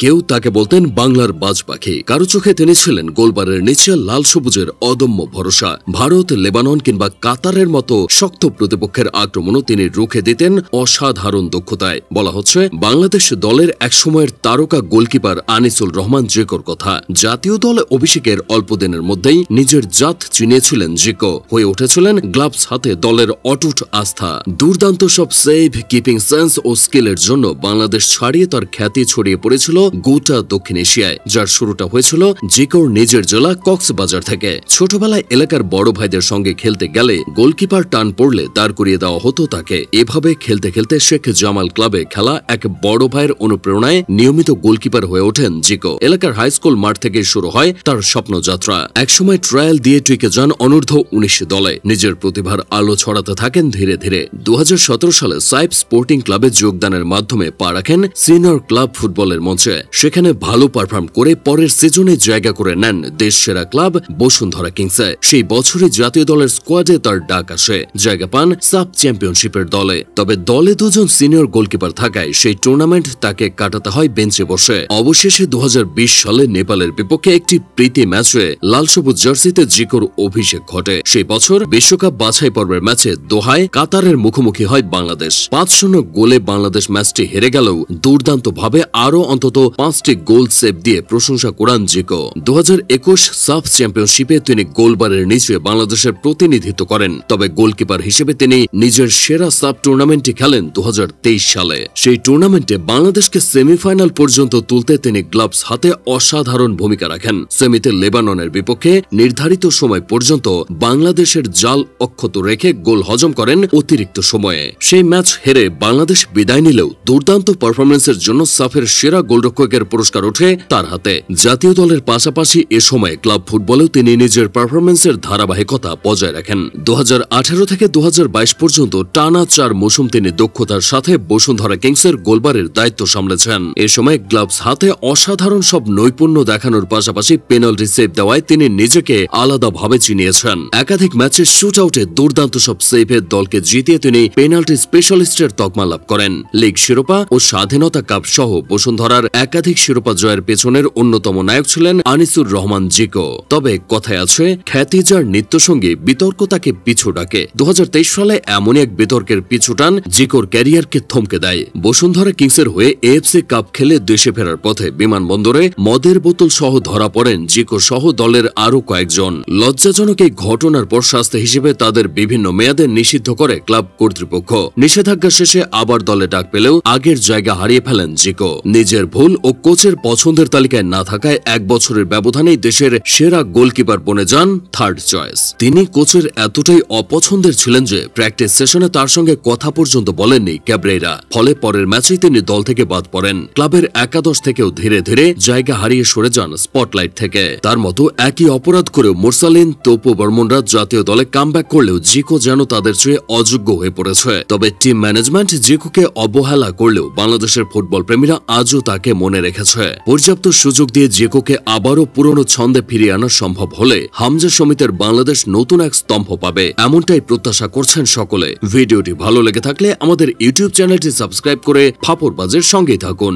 কেউ তাকে বলতেন বাংলার বাজ পাখি, কারো চোখে তিনি ছিলেন গোলবারের নিচে লাল সবুজের অদম্য ভরসা। ভারত, লেবানন কিংবা কাতারের মতো শক্ত প্রতিপক্ষের আক্রমণও তিনি রুখে দিতেন অসাধারণ দক্ষতায়। বলা হচ্ছে বাংলাদেশ দলের একসময়ের তারকা গোলকিপার আনিসুর রহমান জিকোর কথা। জাতীয় দলে অভিষেকের অল্প দিনের মধ্যেই নিজের জাত চিনিয়েছিলেন জিকো, হয়ে উঠেছিলেন গ্লাভস হাতে দলের অটুট আস্থা। দুর্দান্ত সব সেভ, কিপিং সেন্স ও স্কিলের জন্য বাংলাদেশ ছাড়িয়ে তার খ্যাতি ছড়িয়ে পড়েছিল গোটা দক্ষিণ এশিয়ায়, যার শুরুটা হয়েছিল জিকোর নিজের জেলা কক্সবাজার থেকে। ছোটবেলায় এলাকার বড় ভাইদের সঙ্গে খেলতে গেলে গোলকিপার টান পড়লে দাঁড় করিয়ে দেওয়া হতো তাকে। এভাবে খেলতে খেলতে শেখ জামাল ক্লাবে খেলা এক বড় ভাইয়ের অনুপ্রেরণায় নিয়মিত গোলকিপার হয়ে ওঠেন জিকো। এলাকার হাই স্কুল মাঠ থেকে শুরু হয় তার স্বপ্নযাত্রা। একসময় ট্রায়াল দিয়ে টিকে যান অনূর্ধ্ব ১৯ দলে। নিজের প্রতিভার আলো ছড়াতে থাকেন ধীরে ধীরে। ২০১৭ সালে সাইপ স্পোর্টিং ক্লাবে যোগদানের মাধ্যমে পা রাখেন সিনিয়র ক্লাব ফুটবলের মঞ্চে। সেখানে ভালো পারফর্ম করে পরের সিজনে জায়গা করে নেন দেশ সেরা ক্লাব বসুন্ধরা কিংসে। সেই বছরই জাতীয় দলের স্কোয়াডে তার ডাক আসে, জায়গা পান সাব চ্যাম্পিয়নশিপের দলে। তবে দলে দুজন সিনিয়র গোলকিপার থাকায় সেই টুর্নামেন্ট তাকে কাটাতে হয় বেঞ্চে বসে। অবশেষে ২০২০ সালে নেপালের বিপক্ষে একটি প্রীতি ম্যাচে লাল সবুজ জার্সিতে জিকোর অভিষেক ঘটে। সেই বছর বিশ্বকাপ বাছাই পর্বের ম্যাচে দোহায় কাতারের মুখোমুখি হয় বাংলাদেশ। ৫-০ গোলে বাংলাদেশ ম্যাচটি হেরে গেলেও দুর্দান্তভাবে আরও অন্তত ৫টি গোল সেভ দিয়ে প্রশংসা করান জিকো। ২০২১ সাফ চ্যাম্পিয়নশিপে তিনি গোলবারের নিচে বাংলাদেশের প্রতিনিধিত্ব করেন। তবে গোলকিপার হিসেবে তিনি নিজের সেরা সাব টুর্নামেন্টটি খেলেন ২০২৩ সালে। সেই টুর্নামেন্টে বাংলাদেশকে সেমিফাইনাল পর্যন্ত তুলতে তিনি গ্লাভস হাতে অসাধারণ ভূমিকা রাখেন। সেমিতে লেবাননের বিপক্ষে নির্ধারিত সময় পর্যন্ত বাংলাদেশের জাল অক্ষত রেখে গোল হজম করেন অতিরিক্ত সময়ে। সেই ম্যাচ হেরে বাংলাদেশ বিদায় নিলেও দুর্দান্ত পারফরমেন্সের জন্য সাফের সেরা গোলরক্ষকের পুরস্কার ওঠে তার হাতে। জাতীয় দলের পাশাপাশি এ সময় ক্লাব ফুটবলেও তিনি নিজের পারফরমেন্সের ধারাবাহিকতা বজায় রাখেন। ২০১৮ থেকে ২০২২ পর্যন্ত টানা ৪ মৌসুম তিনি দক্ষতার সাথে বসুন্ধরা কিংসের গোলবারের দায়িত্ব সামলেছেন। এ সময় গ্লাভস হাতে অসাধারণ সব নৈপুণ্য দেখানোর পাশাপাশি পেনাল্টি সেভ দেওয়ায় তিনি নিজেকে আলাদাভাবে চিনিয়েছেন। একাধিক ম্যাচে শুট আউটে দুর্দান্ত সব সেভে দলকে জিতিয়ে তিনি পেনাল্টি স্পেশালিস্টের তকমা লাভ করেন। লিগ শিরোপা ও স্বাধীনতা কাপ সহ বসুন্ধরার একাধিক শিরোপা জয়ের পেছনের অন্যতম নায়ক ছিলেন আনিসুর রহমান জিকো। তবে কথায় আছে, খ্যাতি যার নিত্যসঙ্গী বিতর্ক তাকে পিছু ডাকে। ২০২৩ সালে এমনই এক বিতর্কের পিছু টান জিকোর ক্যারিয়ারকে থমকে দেয়। বসুন্ধরা কিংসের হয়ে এএফসি কাপ খেলে দেশে ফেরার পথে বিমানবন্দরে মদের বোতল সহ ধরা পড়েন জিকো সহ দলের আরও কয়েকজন। লজ্জাজনক এই ঘটনার পর শাস্তি হিসেবে তাদের বিভিন্ন মেয়াদে নিষিদ্ধ করে ক্লাব কর্তৃপক্ষ। নিষেধাজ্ঞা শেষে আবার দলে ডাক পেলেও আগের জায়গা হারিয়ে ফেলেন জিকো। নিজের ভুল ও কোচের পছন্দের তালিকায় না থাকায় ১ বছরের ব্যবধানেই দেশের সেরা গোলকিপার বনে যান থার্ড চয়েস। তিনি কোচের এতটাই অপছন্দের ছিলেন যে প্র্যাকটিস সেশনে তার সঙ্গে কথা পর্যন্ত বলেননি ক্যাব্রেরা। ফলে পরের ম্যাচেই তিনি দল থেকে বাদ পড়েন। ক্লাবের একাদশ থেকেও ধীরে ধীরে জায়গা হারিয়ে সরে যান স্পটলাইট থেকে। তার মতো একই অপরাধ করেও মুরসালিন, তপু বর্মনরা জাতীয় দলে কামব্যাক করলেও জিকো যেন তাদের চেয়ে অযোগ্য হয়ে পড়েছে। তবে টিম ম্যানেজমেন্ট জিকোকে অবহেলা করলেও বাংলাদেশের ফুটবল প্রেমীরা আজও তাকে মনে রেখেছে। পর্যাপ্ত সুযোগ দিয়ে জিকোকে আবারও পুরনো ছন্দে ফিরিয়ে আনা সম্ভব হলে হামজা সমিতির বাংলাদেশ নতুন এক স্তম্ভ পাবে, এমনটাই প্রত্যাশা করছেন সকলে। ভিডিওটি ভালো লেগে থাকলে আমাদের ইউটিউব চ্যানেলটি সাবস্ক্রাইব করে ফাপড়বাজের সঙ্গেই থাকুন।